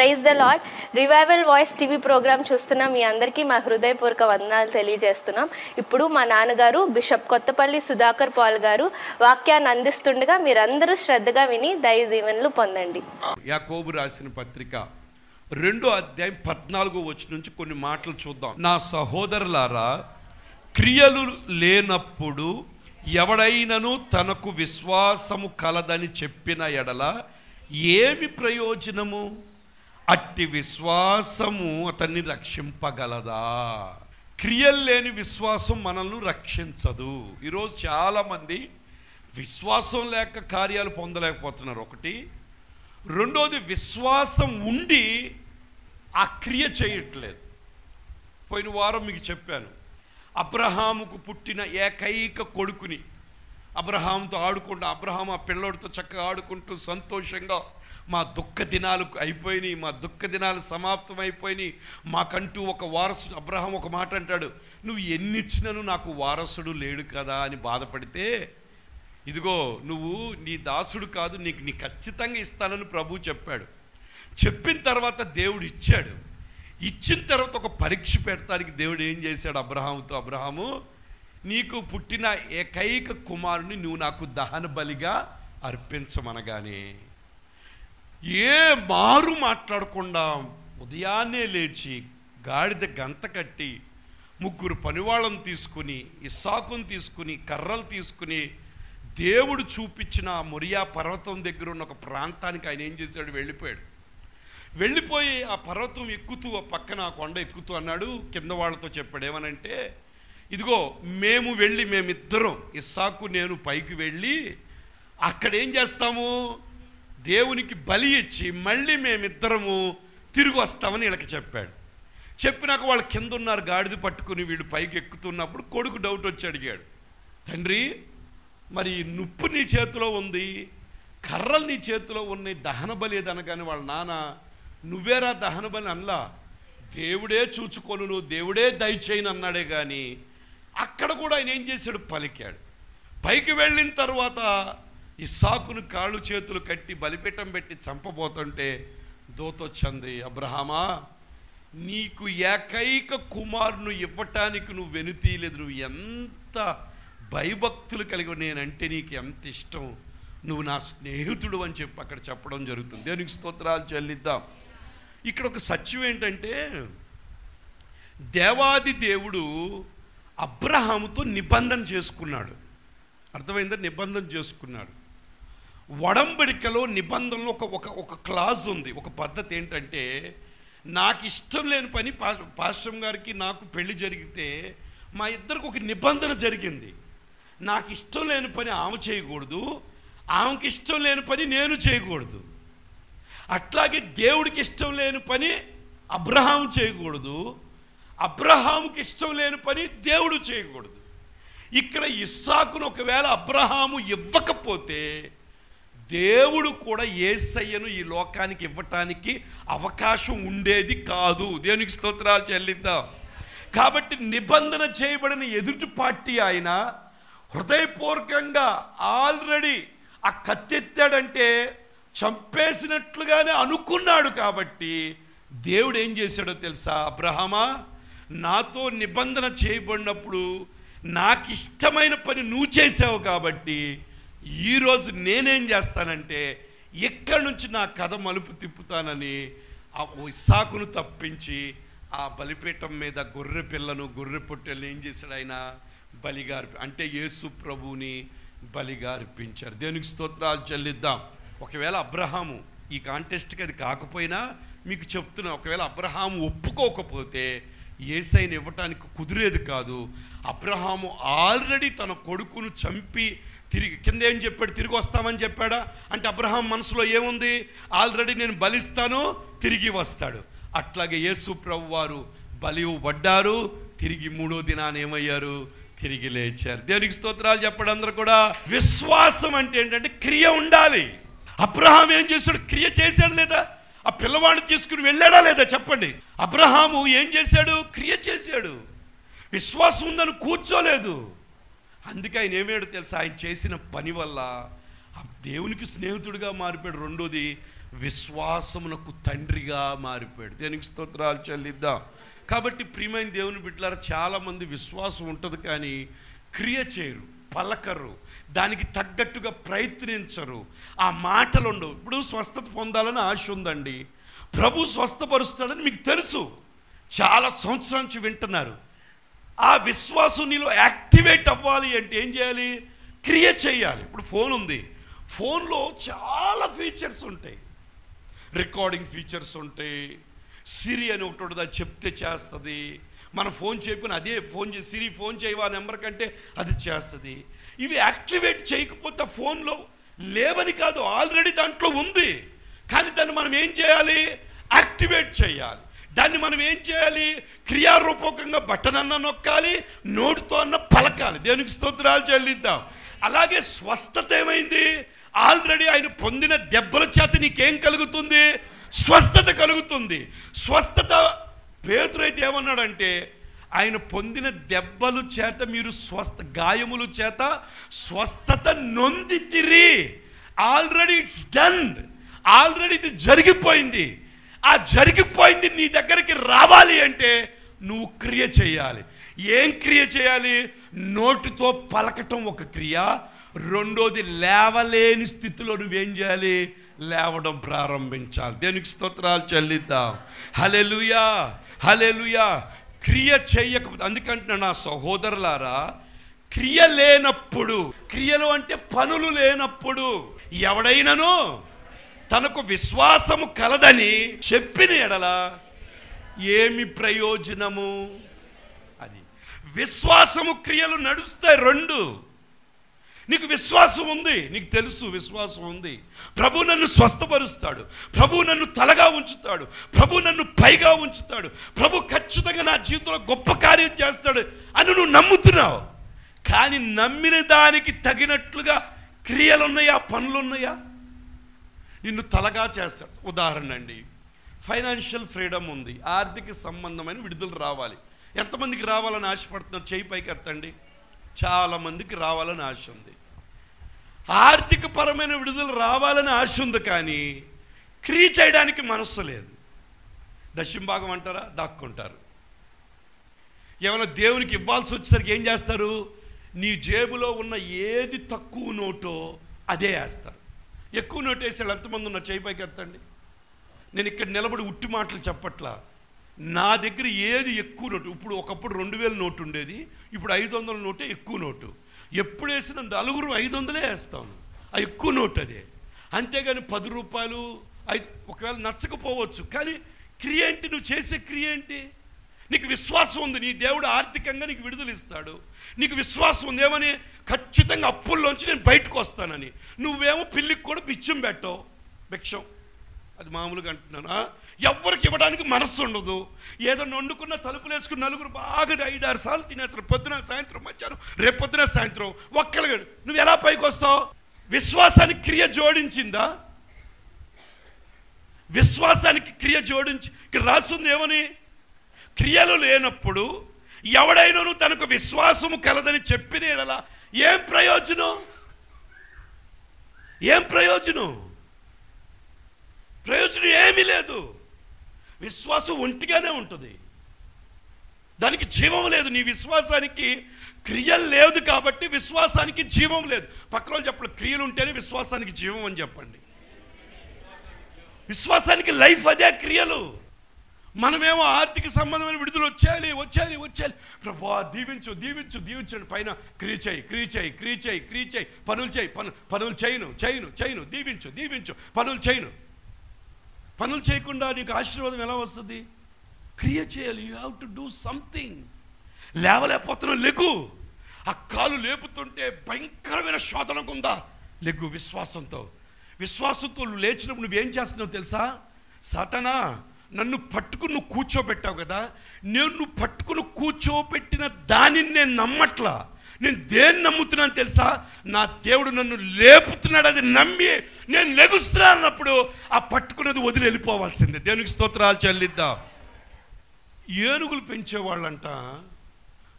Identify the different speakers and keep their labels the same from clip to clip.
Speaker 1: Praise the lord. Revival voice TV programme చూస్తున్న మీ అందరికీ మా హృదయపూర్వక వందనాలు తెలియజేస్తున్నాం. ఇప్పుడు మా నాన్నగారు బిషప్ కొత్తపల్లి సుధాకర్ పాల్ గారు వాక్యాన్ని అందిస్తుండగా మీరందరూ శ్రద్ధగా విని దైవ దీవెనలు పొందండి.
Speaker 2: యాకోబు రాసిన పత్రిక 2వ అధ్యాయం 14వ వచనం నుంచి కొన్ని మాటలు చూద్దాం. నా సహోదరులారా, క్రియలు లేనప్పుడు ఎవడైనను తనకు విశ్వాసము కలదని చెప్పిన ఎడల ఏమి ప్రయోజనము? అట్టి విశ్వాసము అతన్ని రక్షింపగలదా? క్రియలు లేని విశ్వాసం మనల్ని రక్షించదు. ఈరోజు చాలామంది విశ్వాసం లేక కార్యాలు పొందలేకపోతున్నారు. ఒకటి. రెండోది, విశ్వాసం ఉండి ఆ క్రియ చేయట్లేదు. పోయిన వారం మీకు చెప్పాను, అబ్రహాముకు పుట్టిన ఏకైక కొడుకుని అబ్రహాముతో ఆడుకుంటూ, అబ్రహాము ఆ పిల్లోడితో చక్కగా ఆడుకుంటూ సంతోషంగా మా దుఃఖ దినాలు అయిపోయినాయి, మా దుఃఖ దినాలు సమాప్తం అయిపోయినాయి, మాకంటూ ఒక వారసుడు. అబ్రహాం ఒక మాట అంటాడు, నువ్వు ఎన్నిచ్చినను నాకు వారసుడు లేడు కదా అని బాధపడితే, ఇదిగో నువ్వు నీ దాసుడు కాదు, నీ ఖచ్చితంగా ఇస్తానని ప్రభు చెప్పాడు. చెప్పిన తర్వాత దేవుడు ఇచ్చాడు. ఇచ్చిన తర్వాత ఒక పరీక్ష పెడతానికి దేవుడు ఏం చేశాడు అబ్రహాముతో, అబ్రహాము నీకు పుట్టిన ఏకైక కుమారుని నువ్వు నాకు దహన బలిగా అర్పించమనగానే ఏ మారు మాట్లాడకుండా ఉదయాన్నే లేచి గాడిద గంత కట్టి 3 పనివాళ్ళను తీసుకుని, ఇస్సాకుని తీసుకుని, కర్రలు తీసుకుని దేవుడు చూపించిన మొరియా పర్వతం దగ్గర ఉన్న ఒక ప్రాంతానికి ఆయన ఏం చేశాడు, వెళ్ళిపోయి ఆ పర్వతం ఎక్కుతూ, ఆ పక్కన ఆ కొండ ఎక్కుతూ అన్నాడు, కింద వాళ్ళతో చెప్పాడు ఏమనంటే, ఇదిగో మేమిద్దరం ఇస్సాకు నేను పైకి వెళ్ళి అక్కడ ఏం చేస్తాము, దేవునికి బలి ఇచ్చి మళ్ళీ మేమిద్దరము తిరిగి వస్తామని వీళ్ళకి చెప్పాడు. చెప్పినాక వాళ్ళు కింద ఉన్నారు గాడిద పట్టుకుని, వీళ్ళు పైకి ఎక్కుతున్నప్పుడు కొడుకు డౌట్ వచ్చి అడిగాడు, తండ్రి మరి నుప్పు నీ చేతిలో ఉంది, కర్రలు నీ చేతిలో ఉన్నాయి, దహన బలి ఏదనగానే వాళ్ళ నాన్న నువ్వేరా దహన బలి అనలా, దేవుడే చూచుకొను, దేవుడే దయచేయను అన్నాడే కానీ అక్కడ కూడా ఆయన ఏం చేశాడు, పలికాడు. పైకి వెళ్ళిన తర్వాత ఇస్సాకును కాళ్ళు చేతులు కట్టి బలిపీఠం పెట్టి చంపబోతుంటే దూతొచ్చింది, అబ్రహామా నీకు ఏకైక కుమారును ఇవ్వటానికి నువ్వు వెనుతీయలేదు, నువ్వు ఎంత భయభక్తులు కలిగి, నేనంటే నీకు ఎంత ఇష్టం, నువ్వు నా స్నేహితుడు అని చెప్పి అక్కడ చెప్పడం జరుగుతుంది. దేవునికి స్తోత్రాలు చెల్లిద్దాం. ఇక్కడ ఒక సత్యం ఏంటంటే, దేవాది దేవుడు అబ్రహాముతో నిబంధన చేసుకున్నాడు. అర్థమైందా? నిబంధన చేసుకున్నాడు. ఒడంబడికలో నిబంధనలో ఒక క్లాజ్ ఉంది, ఒక పద్ధతి ఏంటంటే, నాకు ఇష్టం లేని పని పాస్టర్ గారికి నాకు పెళ్లి జరిగితే మా ఇద్దరికి ఒక నిబంధన జరిగింది. నాకు ఇష్టం లేని పని ఆమె చేయకూడదు, ఆమెకి ఇష్టం లేని పని నేను చేయకూడదు. అట్లాగే దేవుడికి ఇష్టం లేని పని అబ్రహాము చేయకూడదు, అబ్రహాముకి ఇష్టం లేని పని దేవుడు చేయకూడదు. ఇక్కడ ఇస్సాకును ఒకవేళ అబ్రహాము ఇవ్వకపోతే దేవుడు కూడా యేసయ్యను ఈ లోకానికి ఇవ్వటానికి అవకాశం ఉండేది కాదు. దేవునికి స్తోత్రాలు చెల్లిద్దాం. కాబట్టి నిబంధన చేయబడిన ఎదుటి పార్టీ ఆయన హృదయపూర్వకంగా ఆల్రెడీ ఆ కత్తెత్తాడంటే చంపేసినట్లుగానే అనుకున్నాడు. కాబట్టి దేవుడు ఏం చేశాడో తెలుసా, అబ్రహామా నాతో నిబంధన చేయబడినప్పుడు నాకు ఇష్టమైన పని నువ్వు చేసావు, కాబట్టి ఈరోజు నేనేం చేస్తానంటే ఇక్కడి నుంచి నా కథ మలుపు తిప్పుతానని ఆ ఇస్సాకును తప్పించి ఆ బలిపీఠం మీద గొర్రె పిల్లను, గొర్రె పొట్టెలను ఏం చేశాడు ఆయన, బలిగా అంటే యేసు ప్రభువుని బలిగా అర్పించారు. దేవునికి స్తోత్రాలు చెల్లిద్దాం. ఒకవేళ అబ్రహాము ఈ కాంటెస్ట్కి అది కాకపోయినా మీకు చెప్తున్నా, ఒకవేళ అబ్రహాము ఒప్పుకోకపోతే యేసయ్యను ఇవ్వటానికి కుదిరేది కాదు. అబ్రహాము ఆల్రెడీ తన కొడుకును చంపి తిరిగి కింద ఏం చెప్పాడు, తిరిగి వస్తామని చెప్పాడా అంటే అబ్రహాం మనసులో ఏముంది, ఆల్రెడీ నేను బలిస్తాను, తిరిగి వస్తాడు. అట్లాగే యేసు ప్రభు వారు బలి పడ్డారు, తిరిగి 3వ దినాన ఏమయ్యారు, తిరిగి లేచారు. దేవునికి స్తోత్రాలు చెప్పండి అందరూ కూడా. విశ్వాసం అంటే ఏంటంటే క్రియ ఉండాలి. అబ్రహాం ఏం చేశాడు, క్రియ చేశాడు లేదా? ఆ పిల్లవాడిని తీసుకుని వెళ్ళాడా లేదా చెప్పండి. అబ్రహాము ఏం చేశాడు, క్రియ చేశాడు. విశ్వాసం ఉందని కూర్చోలేదు. అందుకే ఆయన ఏమేడు తెలుసా, ఆయన చేసిన పని వల్ల దేవునికి స్నేహితుడిగా మారిపోయాడు. రెండోది విశ్వాసమునకు తండ్రిగా మారిపోయాడు. దేనికి స్తోత్రాలు చెల్లిద్దాం. కాబట్టి ప్రియమైన దేవుని బిడ్డలారా, చాలామంది విశ్వాసం ఉంటుంది కానీ క్రియ చేయరు, పలకరు, దానికి తగ్గట్టుగా ప్రయత్నించరు, ఆ మాటలు ఉండవు. ఇప్పుడు స్వస్థత పొందాలని ఆశ ఉందండి, ప్రభు స్వస్థపరుస్తాడని మీకు తెలుసు, చాలా సంవత్సరాల నుంచి వింటున్నారు. ఆ విశ్వాసం నీలో యాక్టివేట్ అవ్వాలి అంటే ఏం చేయాలి? క్రియ చేయాలి. ఇప్పుడు ఫోన్ ఉంది, ఫోన్లో చాలా ఫీచర్స్ ఉంటాయి, రికార్డింగ్ ఫీచర్స్ ఉంటాయి, సిరి అని ఒకటి ఉంటుంది, అది చెప్తే చేస్తుంది. మనం ఫోన్ చేయకుని అదే ఫోన్ చేసి సిరి ఫోన్ చేయవా నెంబర్ కంటే అది చేస్తుంది. ఇవి యాక్టివేట్ చేయకపోతే ఫోన్లో లేవని కాదు, ఆల్రెడీ దాంట్లో ఉంది, కానీ దాన్ని మనం ఏం చేయాలి? యాక్టివేట్ చేయాలి. దాన్ని మనం ఏం చేయాలి? క్రియారూపకంగా బటన్ అన్న నొక్కాలి, నోటితో అన్న పలకాలి. దేవునికి స్తోత్రాలు చెల్లిద్దాం. అలాగే స్వస్థత ఏమైంది? ఆల్రెడీ ఆయన పొందిన దెబ్బల చేత నీకేం కలుగుతుంది? స్వస్థత కలుగుతుంది. స్వస్థత పేతురు అయితే ఏమన్నాడంటే, ఆయన పొందిన దెబ్బల చేత మీరు గాయముల చేత స్వస్థత నొందితిరి. ఆల్రెడీ ఇట్స్ డన్, ఆల్రెడీ ఇది జరిగిపోయింది. ఆ జరిగిపోయింది నీ దగ్గరికి రావాలి అంటే నువ్వు క్రియ చేయాలి. ఏం క్రియ చేయాలి? నోటితో పలకటం ఒక క్రియ, రెండోది లేవలేని స్థితిలో నువ్వేం చేయాలి? లేవడం ప్రారంభించాలి. దేనికి స్తోత్రాలు చెల్లిద్దాం. హల్లెలూయా, హల్లెలూయా. క్రియ చేయకపోతే, అందుకంటున్నా నా సహోదరులారా, క్రియ లేనప్పుడు, క్రియలు అంటే పనులు లేనప్పుడు ఎవడైనను తనకు విశ్వాసము కలదని చెప్పిన ఎడల ఏమి ప్రయోజనము? అది విశ్వాసము క్రియలు నడుస్తాయి రెండు. నీకు విశ్వాసం ఉంది, నీకు తెలుసు విశ్వాసం ఉంది, ప్రభు నన్ను స్వస్థపరుస్తాడు, ప్రభు నన్ను తలగా ఉంచుతాడు, ప్రభు నన్ను పైగా ఉంచుతాడు, ప్రభు ఖచ్చితంగా నా జీవితంలో గొప్ప కార్యం చేస్తాడు అని నువ్వు నమ్ముతున్నావు. కానీ నమ్మిన దానికి తగినట్లుగా క్రియలు ఉన్నాయా? పనులు ఉన్నాయా? నిన్ను తలగా చేస్తాడు. ఉదాహరణ అండి, ఫైనాన్షియల్ ఫ్రీడమ్ ఉంది, ఆర్థిక సంబంధమైన విడుదల రావాలి. ఎంతమందికి రావాలని ఆశపడుతున్నారు? చేయి పైకి ఎత్తండి. చాలామందికి రావాలని ఆశ ఉంది, ఆర్థిక పరమైన విడుదల రావాలని ఆశ ఉంది, కానీ క్రియ చేయడానికి మనస్సు లేదు. దశంభాగం అంటారా? దాక్కుంటారు. ఏమైనా దేవునికి ఇవ్వాల్సి వచ్చేసరికి ఏం చేస్తారు? నీ జేబులో ఉన్న ఏది తక్కువ నోటో అదే వేస్తారు. ఎక్కువ నోటు వేసాడు ఎంతమంది ఉన్నారు? చేయి పైకి ఎత్తండి. నేను ఇక్కడ నిలబడి ఉట్టి మాటలు చెప్పట్లా. నా దగ్గర ఏది ఎక్కువ నోటు, ఇప్పుడు ఒకప్పుడు 2000 నోటు ఉండేది, ఇప్పుడు 500 నోటే ఎక్కువ నోటు. ఎప్పుడు వేసినా నలుగురు 500 వేస్తాను, ఆ ఎక్కువ నోటు అదే. అంతేగాని 10 రూపాయలు ఒకవేళ నచ్చకపోవచ్చు, కానీ క్రియ ఏంటి? నువ్వు చేసే క్రియ ఏంటి? నీకు విశ్వాసం ఉంది, నీ దేవుడు ఆర్థికంగా నీకు విడుదల ఇస్తాడు. నీకు విశ్వాసం ఉంది ఏమని? ఖచ్చితంగా అప్పుల్లోంచి నేను బయటకు వస్తానని. నువ్వేమో పిల్లికి కూడా బిచ్చం పెట్టవు, భిక్షం, అది మామూలుగా అంటున్నాను. ఎవరికి ఇవ్వడానికి మనస్సు ఉండదు. ఏదో వండుకున్న తలుపులు వేసుకుని నలుగురు బాగా 5-6 సార్లు తినేస్తారు, పొద్దున సాయంత్రం మధ్యాహ్నం, రేపు పొద్దున సాయంత్రం ఒక్కళ్ళు. నువ్వు ఎలా పైకి వస్తావు? విశ్వాసానికి క్రియ జోడించిందా? విశ్వాసానికి క్రియ జోడించి ఇక్కడ రాస్తుంది ఏమని? క్రియలు లేనప్పుడు ఎవడైనా తనకు విశ్వాసము కలదని చెప్పిన ఎడల ఏం ప్రయోజనం? ఏం ప్రయోజనం? ప్రయోజనం ఏమీ లేదు. విశ్వాసం ఒంటిగానే ఉంటుంది, దానికి జీవం లేదు. నీ విశ్వాసానికి క్రియలు లేదు కాబట్టి విశ్వాసానికి జీవం లేదు. పక్కన చెప్పండి, క్రియలు ఉంటేనే విశ్వాసానికి జీవం అని చెప్పండి. విశ్వాసానికి లైఫ్ అదే, క్రియలు. మనమేమో ఆర్థిక సంబంధమైన విడుదల వచ్చేయాలి వచ్చేయాలి వచ్చేయాలి, ప్రభువా దీవించు దీవించు దీవించండి, పైన క్రియ చేయి క్రియ చేయి క్రియ చేయి క్రియ చేయి, పనులు చేయి పనులు చేయను చేయను చేయను, దీవించు దీవించు, పనులు చేయను. పనులు చేయకుండా నీకు ఆశీర్వాదం ఎలా వస్తుంది? క్రియ చేయాలి. You have to do something. లేవలేకపోతున్నావు, లెగు. ఆ కాలు లేపుతుంటే భయంకరమైన శోధనకు ఉందా? లెగు విశ్వాసంతో. విశ్వాసంతో నువ్వు లేచినప్పుడు నువ్వేం చేస్తున్నావు తెలుసా? సాతానా, నన్ను పట్టుకుని నువ్వు కూర్చోబెట్టావు కదా, నువ్వు పట్టుకుని కూర్చోబెట్టిన దానిని నేను నమ్మట్లా. నేను దేన్ని నమ్ముతున్నాను తెలుసా? నా దేవుడు నన్ను లేపుతున్నాడు, అది నమ్మి నేను లెగుస్తున్నా అన్నప్పుడు ఆ పట్టుకున్నది వదిలి వెళ్ళిపోవాల్సిందే. దేవునికి స్తోత్రాలు చెల్లిద్దాం. ఏనుగులు పెంచేవాళ్ళంట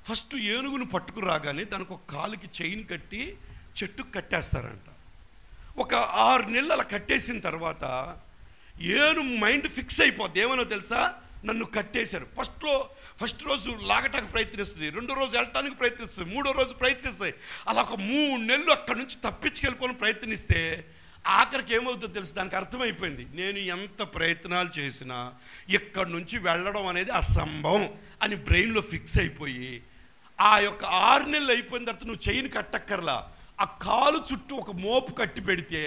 Speaker 2: ఫస్ట్ ఏనుగును పట్టుకు రాగానే దానికి ఒక కాలుకి చైన్ కట్టి చెట్టుకు కట్టేస్తారంట. ఒక 6 నెలలు అలా కట్టేసిన తర్వాత ఏను మైండ్ ఫిక్స్ అయిపోద్ది. ఏమనో తెలుసా, నన్ను కట్టేశారు. ఫస్ట్ రోజు లాగటానికి ప్రయత్నిస్తుంది, రెండో రోజు వెళ్ళటానికి ప్రయత్నిస్తుంది, మూడో రోజు ప్రయత్నిస్తాయి. అలా ఒక 3 నెలలు అక్కడి నుంచి తప్పించుకెళ్ళిపోని ప్రయత్నిస్తే ఆఖరికి ఏమవుతుందో తెలుసు, దానికి అర్థమైపోయింది, నేను ఎంత ప్రయత్నాలు చేసినా ఇక్కడి నుంచి వెళ్ళడం అనేది అసంభవం అని బ్రెయిన్లో ఫిక్స్ అయిపోయి ఆ యొక్క 6 నెలలు అయిపోయిన తర్వాత నువ్వు చెయ్యిని కట్టక్కర్లా, ఆ కాలు చుట్టూ ఒక మోపు కట్టి పెడితే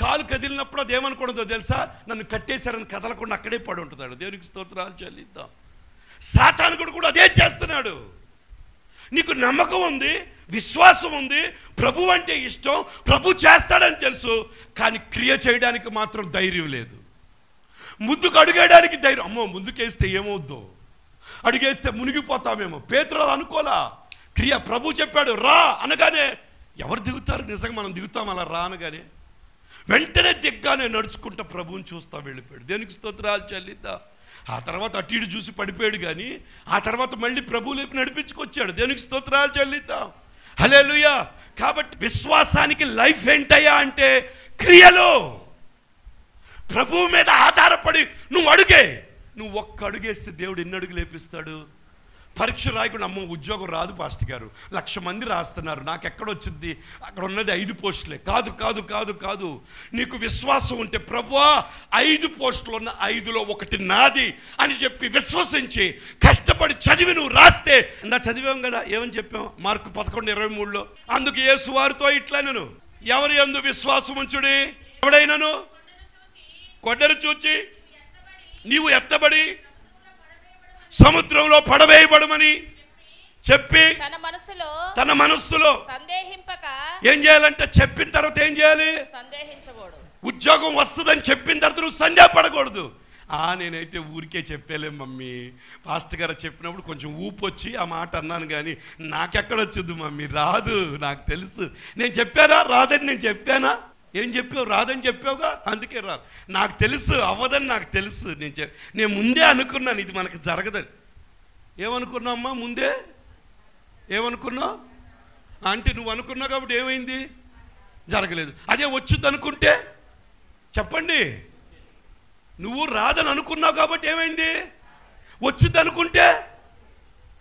Speaker 2: కాలు కదిలినప్పుడు అది ఏమనుకోవడంతో తెలుసా, నన్ను కట్టేశారని కదలకుండా అక్కడే పడి ఉంటున్నాడు. దేవునికి స్తోత్రాలు చెల్లిద్దాం. సాతానుడు కూడా అదే చేస్తున్నాడు. నీకు నమ్మకం ఉంది, విశ్వాసం ఉంది, ప్రభు అంటే ఇష్టం, ప్రభు చేస్తాడని తెలుసు, కానీ క్రియ చేయడానికి మాత్రం ధైర్యం లేదు. ముందుకు అడుగేయడానికి ధైర్యం, అమ్మో ముందుకేస్తే ఏమవుద్దో, అడిగేస్తే మునిగిపోతామేమో. పేతురు అనుకోలా, క్రియ ప్రభు చెప్పాడు రా అనగానే ఎవరు దిగుతారు? నిజంగా మనం దిగుతాం అలా రా అనగానే? వెంటనే దిగ్గానే నడుచుకుంటా ప్రభువుని చూస్తా వెళ్ళిపోయాడు. దేనికి స్తోత్రాలు చెల్లిద్దా. ఆ తర్వాత అటు ఇటు చూసి పడిపోయాడు, కానీ ఆ తర్వాత మళ్ళీ ప్రభు లేపు నడిపించుకొచ్చాడు. దేనికి స్తోత్రాలు చెల్లిద్దాం. హల్లెలూయా. కాబట్టి విశ్వాసానికి లైఫ్ ఏంటయ్యా అంటే క్రియలో ప్రభువు మీద ఆధారపడి నువ్వు అడుగే. నువ్వు ఒక్క అడుగేస్తే దేవుడు ఎన్ని అడుగు లేపిస్తాడు. పరీక్ష రాయకుండా అమ్మో ఉద్యోగం రాదు పాస్టర్ గారు, 1,00,000 మంది రాస్తున్నారు, నాకు ఎక్కడొచ్చింది, అక్కడ ఉన్నది 5 పోస్టులే. కాదు కాదు కాదు కాదు, నీకు విశ్వాసం ఉంటే ప్రభువా 5 పోస్టులు ఉన్న 5లో 1 నాది అని చెప్పి విశ్వసించి కష్టపడి చదివి నువ్వు రాస్తే, ఇందా చదివాం కదా, ఏమని చెప్పాం మార్కు 11:23లో, అందుకు యేసు వారితో ఇట్లా, నేను ఎవరి యందు విశ్వాసం ఉంచుడి, ఎవడైనాను కొండను చూచి నీవు ఎత్తబడి సముద్రంలో పడవేయబడమని చెప్పి తన మనస్సులో
Speaker 3: సందేహింపక
Speaker 2: ఏం చేయాలంటే, చెప్పిన తర్వాత ఏం చేయాలి,
Speaker 3: సందేహించకూడదు.
Speaker 2: ఉద్యోగం వస్తుందని చెప్పిన తర్వాత నువ్వు సందేహపడకూడదు. నేనైతే ఊరికే చెప్పేలే మమ్మీ, పాస్టర్ గారు చెప్పినప్పుడు కొంచెం ఊపు వచ్చి ఆ మాట అన్నాను, కానీ నాకెక్కడొచ్చింది మమ్మీ, రాదు, నాకు తెలుసు. నేను చెప్పానా రాదని? నేను చెప్పానా? ఏం చెప్పావు? రాదని చెప్పావుగా, అందుకే రాదు. నాకు తెలుసు అవ్వదని నాకు తెలుసు. నేను ముందే అనుకున్నాను ఇది మనకు జరగదని. ఏమనుకున్నావు అమ్మా ముందే? ఏమనుకున్నావు అంటే? నువ్వు అనుకున్నావు కాబట్టి ఏమైంది? జరగలేదు. అదే వచ్చింది అనుకుంటే చెప్పండి, నువ్వు రాదని అనుకున్నావు కాబట్టి ఏమైంది? వచ్చింది అనుకుంటే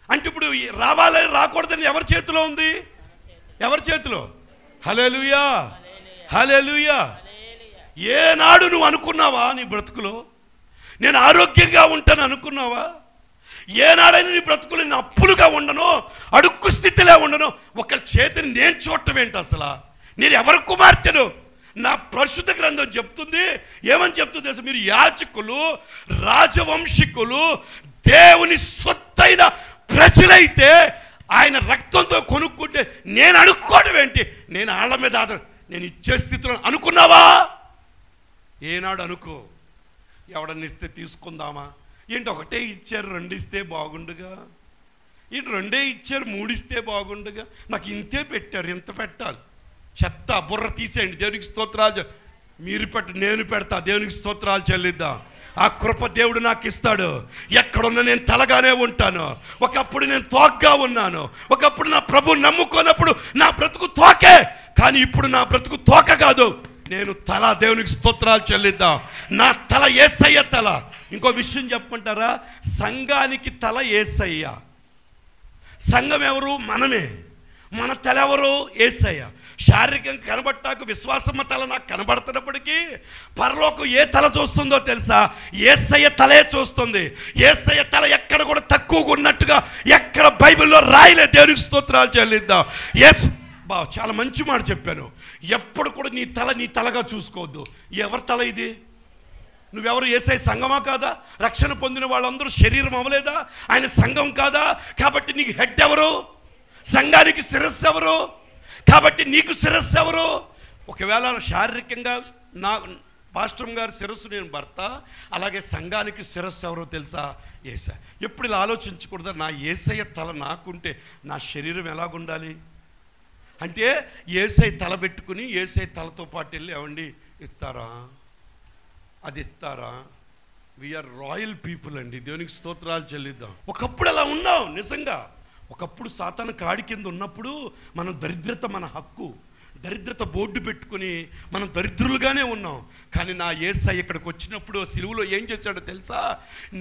Speaker 2: అంటే ఇప్పుడు రావాలని రాకూడదని ఎవరి చేతిలో ఉంది? ఎవరి చేతిలో? హల్లెలూయా, హల్లెలూయా. ఏనాడు నువ్వు అనుకున్నావా నీ బ్రతుకులో నేను ఆరోగ్యంగా ఉంటాను అనుకున్నావా? ఏనాడైనా నీ బ్రతుకులో నేను అప్పులుగా ఉండను, అడుక్కు స్థితిలో ఉండను, ఒకరి చేతిని నేను చూడటం ఏంటి? అసలు నేను ఎవరి కుమార్తెను? నా పరిశుద్ధ గ్రంథం చెప్తుంది, ఏమని చెప్తుంది అసలు? మీరు యాజకులు, రాజవంశికులు, దేవుని సొత్తైన ప్రజలైతే ఆయన రక్తంతో కొనుక్కుంటే నేను అడుక్కోవడం ఏంటి? నేను ఆళ్ళ మీద నేను ఇచ్చే స్థితిలో అనుకున్నావా? ఏనాడు అనుకో. ఎవడన్నా ఇస్తే తీసుకుందామా ఏంటి? ఒకటే ఇచ్చారు, 2 ఇస్తే బాగుండుగా, ఏంటి 2 ఇచ్చారు, 3 ఇస్తే బాగుండుగా, నాకు ఇంతే పెట్టారు, ఇంత పెట్టాలి. చెత్త బుర్ర తీసేయండి. దేవునికి స్తోత్రాలు. మీరు నేను పెడతా. దేవునికి స్తోత్రాలు చెల్లిద్దాం. ఆ కృప దేవుడు నాకు ఇస్తాడు. ఎక్కడున్నా నేను తలగానే ఉంటాను. ఒకప్పుడు నేను తోకగా ఉన్నాను, ఒకప్పుడు నా ప్రభు నమ్ముకున్నప్పుడు నా బ్రతుకు తోకే, కానీ ఇప్పుడు నా బ్రతుకు తోక కాదు, నేను తల. దేవునికి స్తోత్రాలు చెల్లిద్దాం. నా తల యేసయ్య తల. ఇంకో విషయం చెప్పమంటారా? సంఘానికి తల యేసయ్య. సంఘం ఎవరు? మనమే. మన తల ఎవరు? యేసయ్య. శారీరకంగా కనబట్టాక విశ్వాసమ్మ తల నాకు కనబడుతున్నప్పటికీ పరలోకం ఏ తల చూస్తుందో తెలుసా? యేసయ్య తలే చూస్తుంది. యేసయ్య తల ఎక్కడ కూడా తక్కువగా ఉన్నట్టుగా ఎక్కడ బైబిల్లో రాయలే. దేవునికి స్తోత్రాలు చెల్లిద్దాం. చాలా మంచి మాట చెప్పాను. ఎప్పుడు కూడా నీ తలగా చూసుకోవద్దు. ఎవరి తల ఇది? నువ్వెవరు? యేసయ్య సంఘమా కాదా? రక్షణ పొందిన వాళ్ళందరూ శరీరం అవ్వలేదా? ఆయన సంఘం కాదా? కాబట్టి నీకు హెడ్ ఎవరు? సంఘానికి శిరస్సు ఎవరు? కాబట్టి నీకు శిరస్సు ఎవరు? ఒకవేళ శారీరకంగా నా పాస్టర్ గారి శిరస్సు నేను భర్త, అలాగే సంఘానికి శిరస్సు ఎవరో తెలుసా? యేసయ్య. ఎప్పుడు ఇలా ఆలోచించకూడదా? నా యేసయ్య తల నాకుంటే నా శరీరం ఎలాగుండాలి అంటే, యేసయ్య తల పెట్టుకుని యేసయ్య తలతో పాటు వెళ్ళి ఏమండి ఇస్తారా, అది ఇస్తారా? వీఆర్ రాయల్ పీపుల్ అండి. దేవునికి స్తోత్రాలు చెల్లిద్దాం. ఒకప్పుడు అలా ఉన్నాం నిజంగా. ఒకప్పుడు సాతాను కాడి కింద ఉన్నప్పుడు మనం దరిద్రత మన హక్కు. దరిద్రత బోర్డు పెట్టుకుని మనం దరిద్రులుగానే ఉన్నాం. కానీ నా యేసయ్య ఇక్కడికి వచ్చినప్పుడు సిలువలో ఏం చేశాడో తెలుసా?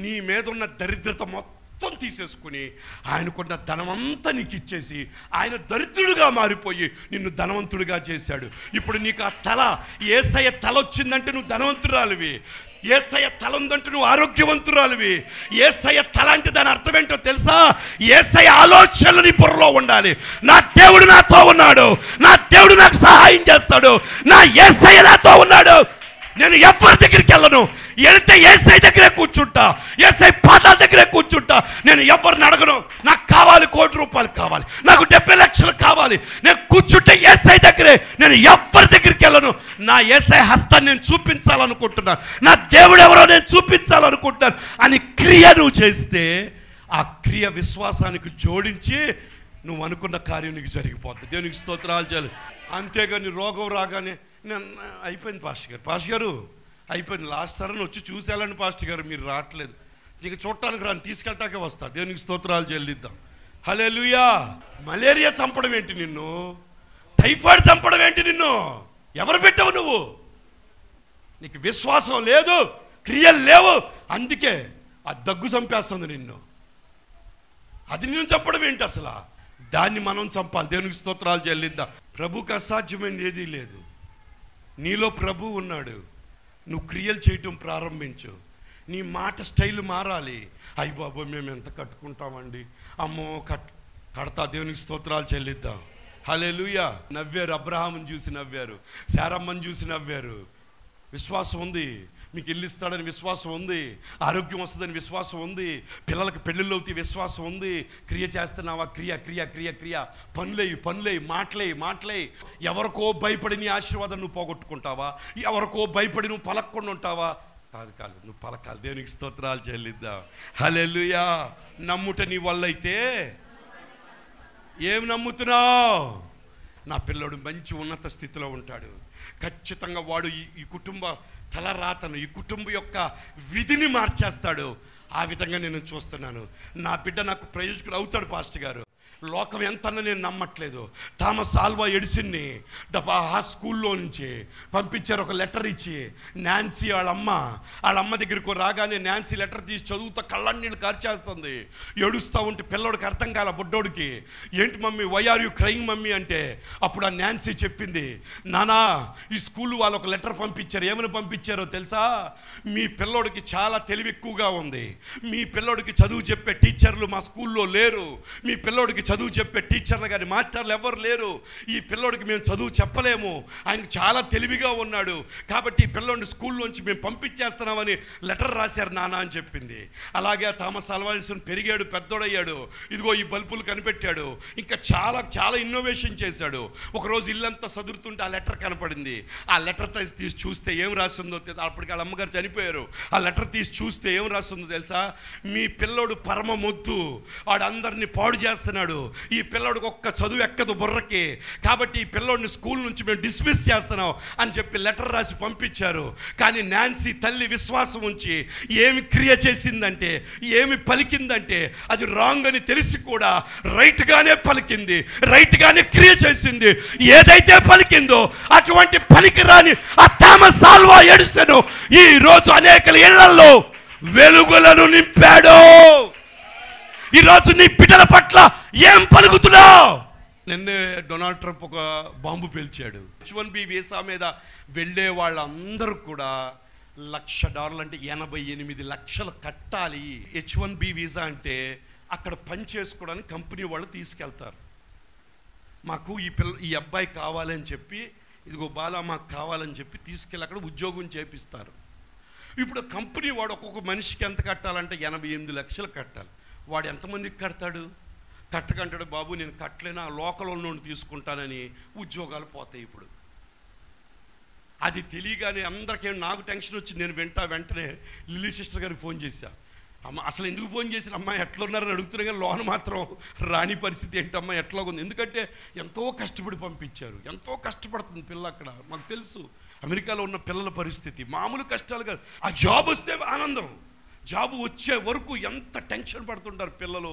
Speaker 2: నీ మీద ఉన్న దరిద్రత మొత్తం తీసేసుకుని ఆయనకున్న ధనమంతా నీకు ఇచ్చేసి ఆయన దరిద్రుడుగా మారిపోయి నిన్ను ధనవంతుడిగా చేశాడు. ఇప్పుడు నీకు ఆ తల, యేసయ్య తల వచ్చిందంటే నువ్వు ధనవంతురాలివి. యేసయ్య తల ఉందంటే నువ్వు ఆరోగ్యవంతురాలివి. యేసయ్య తల అంటే దాని అర్థం ఏంటో తెలుసా? యేసయ్య ఆలోచనలు నీ బుర్రలో ఉండాలి. నా దేవుడు నాతో ఉన్నాడు, నా దేవుడు నాకు సహాయం చేస్తాడు, నా యేసయ్య నాతో ఉన్నాడు, నేను ఎవరి దగ్గరికి వెళ్ళను, వెళితే యేసయ్య దగ్గరే కూర్చుంటా, యేసయ్య పాదాల దగ్గరే కూర్చుంటా. నేను ఎవరిని అడగను. నాకు కావాలి, ₹1,00,000 కావాలి, నాకు 70 లక్షలు కావాలి, నేను కూర్చుంటే యేసయ్య దగ్గరే. నేను ఎవరి దగ్గరికి వెళ్ళను. నా యేసయ్య హస్తాన్ని నేను చూపించాలనుకుంటున్నాను, నా దేవుడు ఎవరో నేను చూపించాలనుకుంటున్నాను అని క్రియ నువ్వు చేస్తే ఆ క్రియ విశ్వాసానికి జోడించి నువ్వు అనుకున్న కార్యం నీకు జరిగిపోతుంది. దేవునికి స్తోత్రాలు చేయాలి. అంతేగాని రోగం రాగానే నేను అయిపోయింది పాస్టర్ గారు అయిపోయింది, లాస్ట్ సార్ వచ్చి చూసేయాలండి పాస్టర్ గారు, మీరు రావట్లేదు, ఇక చూడటానికి రాని, తీసుకెళ్ళటాకే వస్తా. దేవునికి స్తోత్రాలు చెల్లిద్దాం. హల్లెలూయా. మలేరియా చంపడం ఏంటి నిన్ను? టైఫాయిడ్ చంపడం ఏంటి నిన్ను? ఎవరు పెట్టావు నువ్వు? నీకు విశ్వాసం లేదు, క్రియలు లేవు, అందుకే ఆ దగ్గు చంపేస్తుంది నిన్ను. అది నిన్ను చంపడం ఏంటి అసలు? దాన్ని మనం చంపాలి. దేవునికి స్తోత్రాలు చెల్లిద్దాం. ప్రభుకి అసాధ్యమైంది ఏదీ లేదు. నీలో ప్రభు ఉన్నాడు. నువ్వు క్రియలు చేయటం ప్రారంభించు. నీ మాట స్టైల్ మారాలి. అయ్య బాబు మేము ఎంత కట్టుకుంటామండి, అమ్మో కడతా. దేవునికి స్తోత్రాలు చెల్లిద్దాం. హల్లెలూయా. నవ్వారు, అబ్రహాముని చూసి నవ్వారు, శారమ్మని చూసి నవ్వారు. విశ్వాసం ఉంది, మీకు ఇల్లు ఇస్తాడని విశ్వాసం ఉంది, ఆరోగ్యం వస్తుందని విశ్వాసం ఉంది, పిల్లలకి పెళ్ళిళ్ళు అవుతాయి విశ్వాసం ఉంది. క్రియ చేస్తున్నావా? క్రియ క్రియ క్రియ క్రియ. పనులేయి మాటలే. ఎవరికో భయపడి నీ ఆశీర్వాదం నువ్వు పోగొట్టుకుంటావా? ఎవరికో భయపడి నువ్వు పలకకుండా ఉంటావా? కాదు, నువ్వు పలకాలి. దేవునికి స్తోత్రాలు చెల్లిద్దాం. హల్లెలూయా. నమ్ముట నీ వల్ల అయితే ఏం నమ్ముతున్నావు? నా పిల్లడు మంచి ఉన్నత స్థితిలో ఉంటాడు, ఖచ్చితంగా వాడు ఈ కుటుంబ తలరాతను, ఈ కుటుంబం యొక్క విధిని మార్చేస్తాడు. ఆ విధంగా నేను చూస్తున్నాను. నా బిడ్డ నాకు ప్రయోజకుడు అవుతాడు పాస్టర్ గారు. లోకం ఎంతన్నా నేను నమ్మట్లేదు. థామస్ ఆల్వా ఎడిసిన్ని ఆ స్కూల్లో నుంచి పంపించారు, ఒక లెటర్ ఇచ్చి. నాన్సీ వాళ్ళ అమ్మ దగ్గరకు రాగానే నాన్సీ లెటర్ తీసి చదువుతా కళ్ళన్నీళ్ళు కార్చేస్తుంది. ఏడుస్తూ ఉంటే పిల్లోడికి అర్థం కాల, బుడ్డోడికి. ఏంటి mummy, why are you crying mummy అంటే, అప్పుడు ఆ నాన్సీ చెప్పింది, నానా ఈ స్కూల్ వాళ్ళు ఒక లెటర్ పంపించారు. ఏమని పంపించారో తెలుసా? మీ పిల్లోడికి చాలా తెలివి ఎక్కువగా ఉంది, మీ పిల్లోడికి చదువు చెప్పే టీచర్లు మా స్కూల్లో లేరు, మీ పిల్లోడికి చదువు చెప్పే టీచర్లు కానీ మాస్టర్లు ఎవరు లేరు, ఈ పిల్లోడికి మేము చదువు చెప్పలేము, ఆయనకు చాలా తెలివిగా ఉన్నాడు, కాబట్టి ఈ పిల్లోడిని స్కూల్లోంచి మేము పంపించేస్తున్నామని లెటర్ రాశారు నాన్న అని చెప్పింది. అలాగే థామస్ ఆల్వా ఎడిసన్ పెరిగాడు, పెద్దోడయ్యాడు, ఇదిగో ఈ బల్బులు కనిపెట్టాడు, ఇంకా చాలా చాలా ఇన్నోవేషన్ చేశాడు. ఒకరోజు ఇల్లంతా సదురుతుంటే ఆ లెటర్ కనపడింది. ఆ లెటర్ తీసి చూస్తే ఏం రాస్తుందో, అప్పటికి వాళ్ళ అమ్మగారు చనిపోయారు. ఆ లెటర్ తీసి చూస్తే ఏం రాస్తుందో తెలుసా? మీ పిల్లోడు పరమ మొద్దు, వాడు అందరినీ పాడు చేస్తున్నాడు, ఈ పిల్లోడికి ఒక్క చదువు ఎక్కదు బుర్రకి, కాబట్టి ఈ పిల్లోడిని స్కూల్ నుంచి మేము డిస్మిస్ చేస్తున్నాం అని చెప్పి లెటర్ రాసి పంపించారు. కానీ నాన్సీ తల్లి విశ్వాసం ఉంచి ఏమి క్రియ చేసిందంటే, ఏమి పలికిందంటే, అది రాంగ్ అని తెలిసి కూడా రైట్గానే పలికింది, రైట్గానే క్రియ చేసింది. ఏదైతే పలికిందో అటువంటి పలికిరాని ఆ థామస్ ఆల్వా ఎడిసన్ ఈ రోజు అనేక ఇళ్లలో వెలుగులను నింపాడు. ఈరోజు నీ బిడ్డల పట్ల ఏం పలుకుతున్నావు? నిన్నే డొనాల్డ్ ట్రంప్ ఒక బాంబు పేల్చాడు. H1B వీసా మీద వెళ్ళే వాళ్ళందరూ కూడా $1,00,000 అంటే 88 లక్షలు కట్టాలి. H1B వీసా అంటే అక్కడ పని చేసుకోవడానికి కంపెనీ వాళ్ళు తీసుకెళ్తారు. మాకు ఈ అబ్బాయి కావాలని చెప్పి, ఇదిగో బాలా మాకు కావాలని చెప్పి తీసుకెళ్ళి అక్కడ ఉద్యోగం చేపిస్తారు. ఇప్పుడు కంపెనీ వాడు ఒక్కొక్క మనిషికి ఎంత కట్టాలంటే 88 లక్షలు కట్టాలి. వాడు ఎంతమందికి కడతాడు? కట్టకంటాడు, బాబు నేను కట్టలేనా, లోకల్ నుండి తీసుకుంటానని ఉద్యోగాలు పోతాయి. ఇప్పుడు అది తెలియగానే అందరికీ నాకు టెన్షన్ వచ్చి నేను వెంటనే లిల్లీ సిస్టర్ గారికి ఫోన్ చేశా. అమ్మ అసలు ఎందుకు ఫోన్ చేసిన, అమ్మాయి ఎట్లా ఉన్నారని అడుగుతున్నా కానీ లోన్ మాత్రం రాని పరిస్థితి ఏంటమ్మా, ఎట్లా ఉంది? ఎందుకంటే ఎంతో కష్టపడి పంపించారు, ఎంతో కష్టపడుతుంది పిల్ల అక్కడ. మాకు తెలుసు అమెరికాలో ఉన్న పిల్లల పరిస్థితి మామూలు కష్టాలు కాదు. ఆ జాబ్ వస్తే ఆనందం, జాబ్ వచ్చే వరకు ఎంత టెన్షన్ పడుతుంటారు పిల్లలు.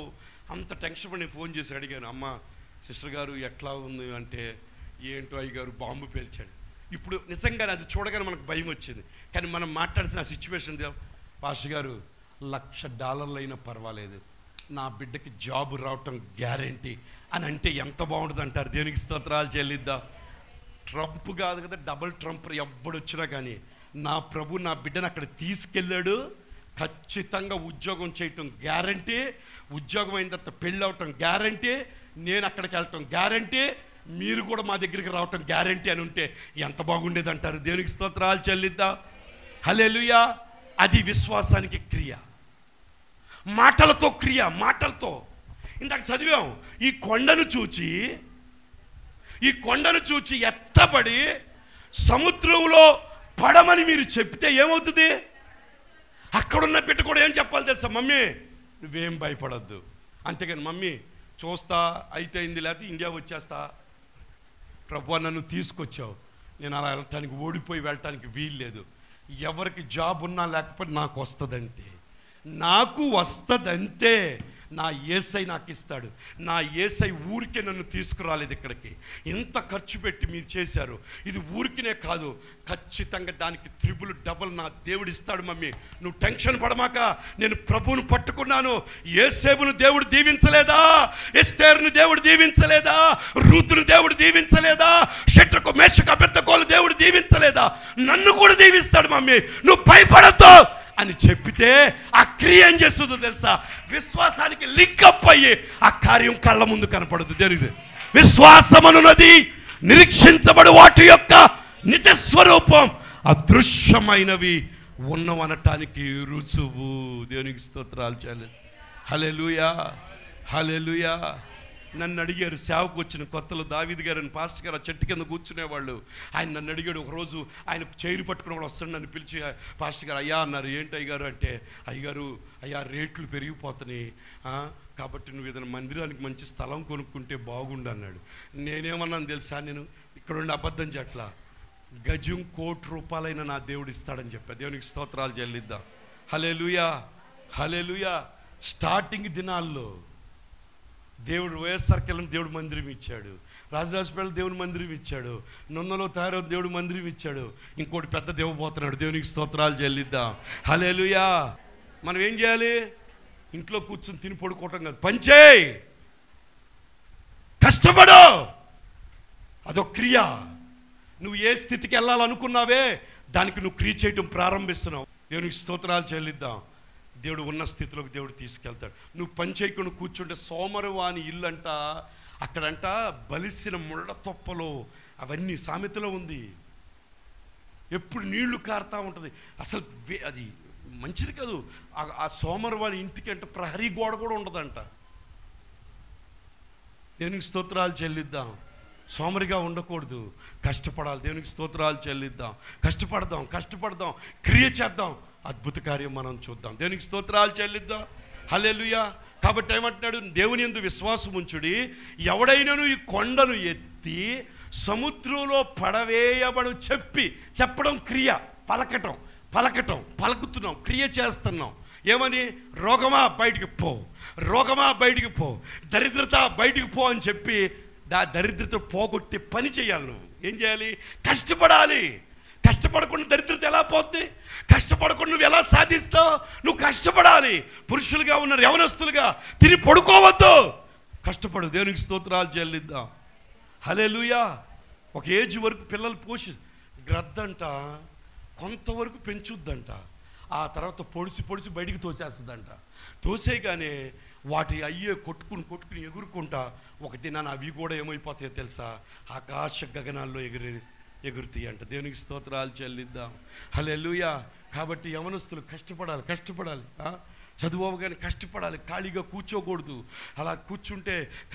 Speaker 2: అంత టెన్షన్ పడి ఫోన్ చేసి అడిగాను, అమ్మ సిస్టర్ గారు ఎట్లా ఉంది అంటే, ఏంటో అయ్యగారు బాంబు పేల్చాడు. ఇప్పుడు నిజంగానే అది చూడగానే మనకు భయం వచ్చింది. కానీ మనం మాట్లాడాల్సిన సిచ్యువేషన్ పాస్టర్ గారు $1,00,000 అయినా పర్వాలేదు, నా బిడ్డకి జాబ్ రావటం గ్యారెంటీ అని అంటే ఎంత బాగుంటుంది అంటారు. దేవునికి స్తోత్రాలు చెల్లిద్దాం. ట్రంప్ కాదు కదా, డబుల్ ట్రంప్ ఎవ్వడొచ్చినా కానీ నా ప్రభు నా బిడ్డను అక్కడ తీసుకెళ్ళాడు, ఖచ్చితంగా ఉద్యోగం చేయటం గ్యారంటీ, ఉద్యోగం అయిన తర్వాత పెళ్ళి అవటం గ్యారంటీ, నేను అక్కడికి వెళ్ళటం గ్యారంటీ, మీరు కూడా మా దగ్గరికి రావటం గ్యారంటీ అని ఉంటే ఎంత బాగుండేది అంటారు. దేవునికి స్తోత్రాలు చెల్లిద్దాం. హల్లెలూయా. అది విశ్వాసానికి క్రియ, మాటలతో క్రియ, మాటలతో. ఇందాక చదివాం, ఈ కొండను చూచి ఎత్తబడి సముద్రంలో పడమని మీరు చెప్తే ఏమవుతుంది? అక్కడున్న బిడ్డ కూడా ఏం చెప్పాలి తెలుసా? మమ్మీ నువ్వేం భయపడద్దు. అంతేగాని మమ్మీ చూస్తా అయితే అయింది, లేకపోతే ఇండియా వచ్చేస్తా, ప్రభువా నన్ను తీసుకొచ్చావు, నేను అలా వెళ్ళటానికి ఓడిపోయి వెళ్ళటానికి వీల్లేదు. ఎవరికి జాబ్ ఉన్నా లేకపోతే నాకు వస్తుందంతే, నాకు వస్తుందంతే. నా యేసై నాకు ఇస్తాడు. నా యేసై ఊరికే నన్ను తీసుకురాలేదు ఇక్కడికి, ఇంత ఖర్చు పెట్టి మీరు చేశారు, ఇది ఊరికినే కాదు, ఖచ్చితంగా దానికి త్రిబుల్ డబుల్ నా దేవుడు ఇస్తాడు. మమ్మీ నువ్వు టెన్షన్ పడమాక, నేను ప్రభువును పట్టుకున్నాను. యేసేపును దేవుడు దీవించలేదా? ఎస్తేరును దేవుడు దీవించలేదా? రూతును దేవుడు దీవించలేదా? షడ్రకు మేషకు అబేద్నెగోను దేవుడు దీవించలేదా? నన్ను కూడా దీవిస్తాడు మమ్మీ, నువ్వు భయపడద్దు అని చెప్పితే ఆ క్రియ ఏం చేస్తుందో తెలుసా? విశ్వాసానికి లింకప్ అయ్యి ఆ కార్యం కళ్ళ ముందు కనపడుతుంది. దేవునికి విశ్వాసమనున్నది నిరీక్షించబడు వాటి యొక్క నిజస్వరూపం, అదృశ్యమైనవి ఉన్నవనటానికి రుజువు. దేవునికి స్తోత్రాలు చేయాలి. హల్లెలూయా, హల్లెలూయా. నన్ను అడిగారు, సేవకు వచ్చిన కొత్తలో దావీదు గారు పాస్టర్ గారు ఆ చెట్టు కింద కూర్చునేవాళ్ళు. ఆయన నన్ను అడిగాడు ఒకరోజు, ఆయన చైరు పట్టుకుని కూడా వస్తాడు, నన్ను పిలిచి పాస్టర్ గారు అయ్యా అన్నారు. ఏంటి అయ్యగారు అంటే, అయ్యగారు అయ్యా రేట్లు పెరిగిపోతున్నాయి, కాబట్టి నువ్వు ఏదైనా మందిరానికి మంచి స్థలం కొనుక్కుంటే బాగుండు అన్నాడు. నేనేమన్నాను తెలుసా? నేను ఇక్కడ ఉండి అబద్ధం చెట్ల, గజం ₹1,00,00,000 నా దేవుడు ఇస్తాడని చెప్పా. దేవునికి స్తోత్రాలు చెల్లిద్దాం. హల్లెలూయా, హల్లెలూయా. స్టార్టింగ్ దినాల్లో దేవుడు వైఎస్ఆర్కెళ్ళని దేవుడు మందిరం ఇచ్చాడు, రాజరాజపేట దేవుడు మందిరం ఇచ్చాడు, నొన్నలో తయారో దేవుడు మందిరం ఇచ్చాడు, ఇంకోటి పెద్ద దేవపోతున్నాడు. దేవునికి స్తోత్రాలు చెల్లిద్దాం. హల్లెలూయా. మనం ఏం చేయాలి? ఇంట్లో కూర్చొని తిని పడుకోవటం కాదు, పనిచేయి, కష్టపడు, అదొక క్రియ. నువ్వు ఏ స్థితికి వెళ్ళాలనుకున్నావే దానికి నువ్వు క్రియ చేయటం ప్రారంభిస్తున్నావు. దేవునికి స్తోత్రాలు చెల్లిద్దాం. దేవుడు ఉన్న స్థితిలోకి దేవుడు తీసుకెళ్తాడు. నువ్వు పని చేయకుండా కూర్చుంటే సోమరువాని ఇల్లు అంట, అక్కడంట బలిసిన ముళ్ళ తొప్పలు అవన్నీ సామెతలో ఉంది. ఎప్పుడు నీళ్లు కారుతూ ఉంటుంది, అసలు అది మంచిది కాదు. ఆ సోమరువాని ఇంటికి అంటే ప్రహరీ గోడ కూడా ఉండదంట. దేవునికి స్తోత్రాలు చెల్లిద్దాం. సోమరిగా ఉండకూడదు, కష్టపడాలి. దేవునికి స్తోత్రాలు చెల్లిద్దాం. కష్టపడదాం, క్రియ చేద్దాం, అద్భుత కార్యం మనం చూద్దాం. దేవునికి స్తోత్రాలు చెల్లిద్దాం. హల్లెలూయా. కాబట్టి ఏమంటున్నాడు? దేవుని యందు విశ్వాసం ఉంచుడి, ఎవడైనాను ఈ కొండను ఎత్తి సముద్రంలో పడవేయబడు. చెప్పడం క్రియ, పలుకుతున్నాం, క్రియ చేస్తున్నాం. ఏమని? రోగమా బయటికి పో, దరిద్రత బయటికి పో అని చెప్పి దరిద్రత పోగొట్టి పని చేయాలి. నువ్వు ఏం చేయాలి? కష్టపడకుండా దరిద్రత ఎలా పోద్ది? కష్టపడకుండా నువ్వు ఎలా సాధిస్తావు? నువ్వు కష్టపడాలి. పురుషులుగా ఉన్నారు, యవనస్తులుగా తిని పడుకోవద్దు, కష్టపడు. దేవునికి స్తోత్రాలు చెల్లిద్దాం. హల్లెలూయా. ఒక ఏజ్ వరకు పిల్లలు గ్రద్దంట కొంతవరకు పెంచుద్దంట, ఆ తర్వాత పొడిసి బయటికి తోసేస్తుందంట. తోసేయగానే వాటి అయ్యే కొట్టుకుని ఎగురుకుంటా ఒక దినాన్ని అవి కూడా ఏమైపోతాయో తెలుసా? ఆకాశ గగనాల్లో ఎగురుతాయి అంట. దేవునికి స్తోత్రాలు చెల్లిద్దాం. హల్లెలూయా. కాబట్టి యవనస్తులు కష్టపడాలి. చదువుగానే కష్టపడాలి, ఖాళీగా కూర్చోకూడదు. అలా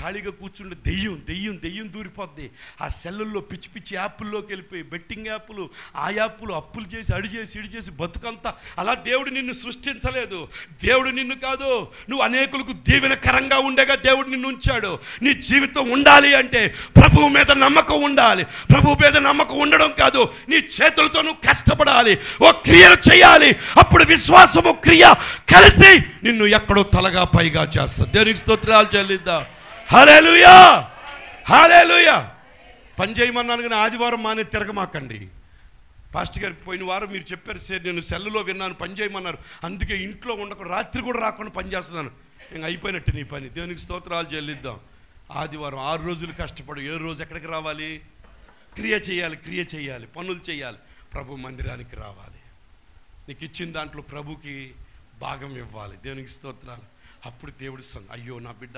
Speaker 2: ఖాళీగా కూర్చుంటే దెయ్యం దూరిపోద్ది. ఆ సెల్లుల్లో పిచ్చి యాప్ల్లోకి వెళ్ళిపోయి బెట్టింగ్ యాప్లు, ఆ యాప్లు అప్పులు చేసి ఇడి చేసి బతుకంతా. అలా దేవుడు నిన్ను సృష్టించలేదు. దేవుడు నిన్ను కాదు, నువ్వు అనేకులకు దీవెనకరంగా ఉండేగా దేవుడు నిన్ను ఉంచాడు. నీ జీవితం ఉండాలి అంటే ప్రభువు మీద నమ్మకం ఉండాలి. ప్రభువు మీద నమ్మకం ఉండడం కాదు, నీ చేతులతో నువ్వు కష్టపడాలి, ఓ క్రియలు చేయాలి. అప్పుడు విశ్వాసము క్రియ కలిసి నిన్ను ఎక్కడో తలగా పైగా చేస్తా. దేవునికి స్తోత్రాలు చెల్లిద్దాం. హల్లెలూయా, హల్లెలూయా. పని చేయమన్నాను కానీ ఆదివారం మానే తిరగమాకండి. పాస్టర్ గారు పోయిన వారం మీరు చెప్పారు సార్, నేను సెల్లులో విన్నాను పని చేయమన్నారు, అందుకే ఇంట్లో ఉండకుండా రాత్రి కూడా రాకుండా పని చేస్తున్నాను. ఇంక అయిపోయినట్టు నీ పని. దేవునికి స్తోత్రాలు చెల్లిద్దాం. ఆదివారం 6 రోజులు కష్టపడు, 7 రోజు ఎక్కడికి రావాలి? క్రియ చేయాలి, పనులు చేయాలి, ప్రభు మందిరానికి రావాలి. నీకు ఇచ్చిన దాంట్లో ప్రభుకి భాగం ఇవ్వాలి. దేవునికి స్తోత్రాలు. అప్పుడు దేవుడు అయ్యో నా బిడ్డ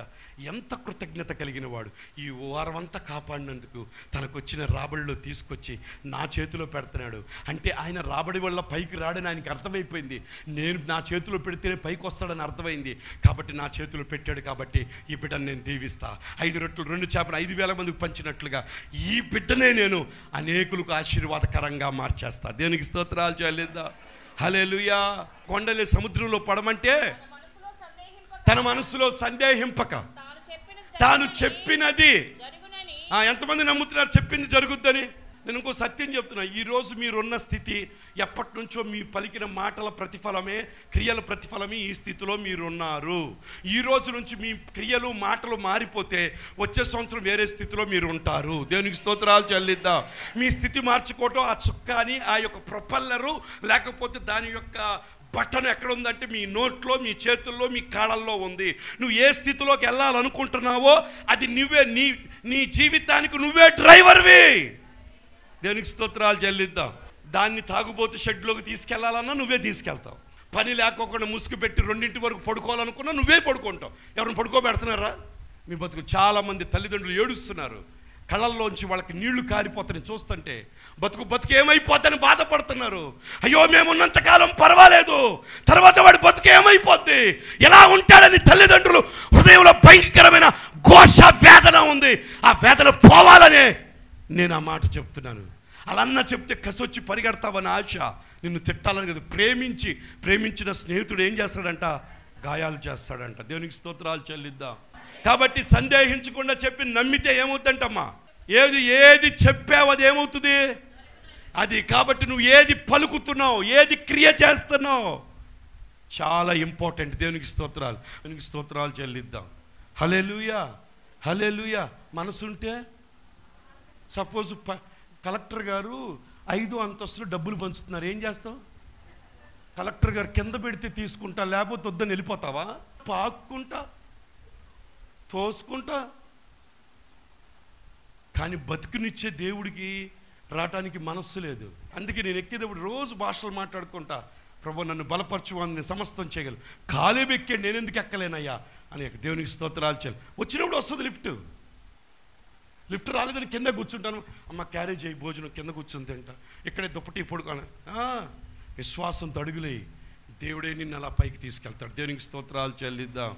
Speaker 2: ఎంత కృతజ్ఞత కలిగిన వాడు, ఈ వారం అంతా కాపాడినందుకు తనకు వచ్చిన రాబడిలో తీసుకొచ్చి నా చేతిలో పెడుతున్నాడు అంటే ఆయన రాబడి వల్ల పైకి రాడని ఆయనకి అర్థమైపోయింది. నేను నా చేతిలో పెడితేనే పైకి వస్తాడని అర్థమైంది. కాబట్టి నా చేతిలో పెట్టాడు, కాబట్టి ఈ బిడ్డను నేను దీవిస్తా. 5 రొట్టెలు 2 చేపలు 5,000 మందికి పంచినట్లుగా ఈ బిడ్డనే నేను అనేకులకు ఆశీర్వాదకరంగా మార్చేస్తా. దేవునికి స్తోత్రాలు చెల్లిద్దా. హల్లెలూయా. కొండలే సముద్రంలో పడమంటే తన మనసులో సందేహింపక తాను చెప్పినది. ఎంతమంది నమ్ముతున్నారు చెప్పింది జరుగుద్దని? నేను ఇంకో సత్యం చెప్తున్నా. ఈరోజు మీరున్న స్థితి ఎప్పటి నుంచో మీ పలికిన మాటల ప్రతిఫలమే, క్రియల ప్రతిఫలమే ఈ స్థితిలో మీరున్నారు. ఈ రోజు నుంచి మీ క్రియలు మాటలు మారిపోతే వచ్చే సంవత్సరం వేరే స్థితిలో మీరు ఉంటారు. దేవునికి స్తోత్రాలు చెల్లిద్దాం. మీ స్థితి మార్చుకోవటం ఆ చుక్కాని, ఆ యొక్క ప్రొపల్లరు, లేకపోతే దాని యొక్క బటన్ ఎక్కడ ఉందంటే మీ నోట్లో, మీ చేతుల్లో, మీ కాళ్ళల్లో ఉంది. నువ్వు ఏ స్థితిలోకి వెళ్ళాలనుకుంటున్నావో అది నువ్వే, నీ జీవితానికి నువ్వే డ్రైవర్వి. దేవునికి స్తోత్రాలు చెల్లిద్దాం. దాన్ని తాగుబోతు షెడ్లోకి తీసుకెళ్లాలన్నా నువ్వే తీసుకెళ్తావు. పని లేకోకుండా ముసుగు పెట్టి 2 వరకు పడుకోవాలనుకున్నా నువ్వే పడుకుంటావు. ఎవరిని పడుకోబెడుతున్నారా? మీ బతుకు. చాలామంది తల్లిదండ్రులు ఏడుస్తున్నారు, కళ్ళల్లోంచి వాళ్ళకి నీళ్లు కారిపోతాయని చూస్తుంటే బతుకు ఏమైపోద్దని బాధపడుతున్నారు. అయ్యో మేమున్నంతకాలం పర్వాలేదు, తర్వాత వాడి బతుకు ఏమైపోద్ది, ఎలా ఉంటాడని తల్లిదండ్రులు హృదయంలో భయంకరమైన ఘోష వేదన ఉంది. ఆ వేదన పోవాలనే నేను ఆ మాట చెప్తున్నాను. అలా అన్న చెప్తే కసొచ్చి పరిగెడతావని ఆశ, నిన్ను తిట్టాలని కదా. ప్రేమించిన స్నేహితుడు ఏం చేస్తాడంట? గాయాలు చేస్తాడంట. దేవునికి స్తోత్రాలు చెల్లిద్దాం. కాబట్టి సందేహించకుండా చెప్పి నమ్మితే ఏమవుతుందంటమ్మా? ఏది చెప్పావు అది ఏమవుతుంది అది. కాబట్టి నువ్వు ఏది పలుకుతున్నావు, ఏది క్రియ చేస్తున్నావు చాలా ఇంపార్టెంట్. దేవునికి స్తోత్రాలు చెల్లిద్దాం. హల్లెలూయా, హల్లెలూయా. మనసుంటే సపోజ్ కలెక్టర్ గారు 5వ అంతస్తులో డబ్బులు పంచుతున్నారు, ఏం చేస్తావు? కలెక్టర్ గారు కింద పెడితే తీసుకుంటా, లేకపోతే వద్దని వెళ్ళిపోతావా? పాక్కుంటా, తోసుకుంటా. కానీ బతుకునిచ్చే దేవుడికి రావటానికి మనస్సు లేదు. అందుకే నేను ఎక్కేటప్పుడు రోజు భాషలు మాట్లాడుకుంటా, ప్రభు నన్ను బలపరచువాన్ని నేను సమస్తం చేయగలను. కాలేబు ఎక్కాడు, నేను ఎందుకు ఎక్కలేనయ్యా అని దేవునికి స్తోత్రాలు చేయాలి. వచ్చినప్పుడు వస్తుంది లిఫ్ట్ రాలేదని కింద కూర్చుంటాను. అమ్మ క్యారేజ్ అయ్యి భోజనం కింద కూర్చుని తింటా, ఇక్కడే దుప్పటి పడుకోను. విశ్వాసంతో అడుగులే, దేవుడే నిన్ను అలా పైకి తీసుకెళ్తాడు. దేవునికి స్తోత్రాలు చెల్లిద్దాం.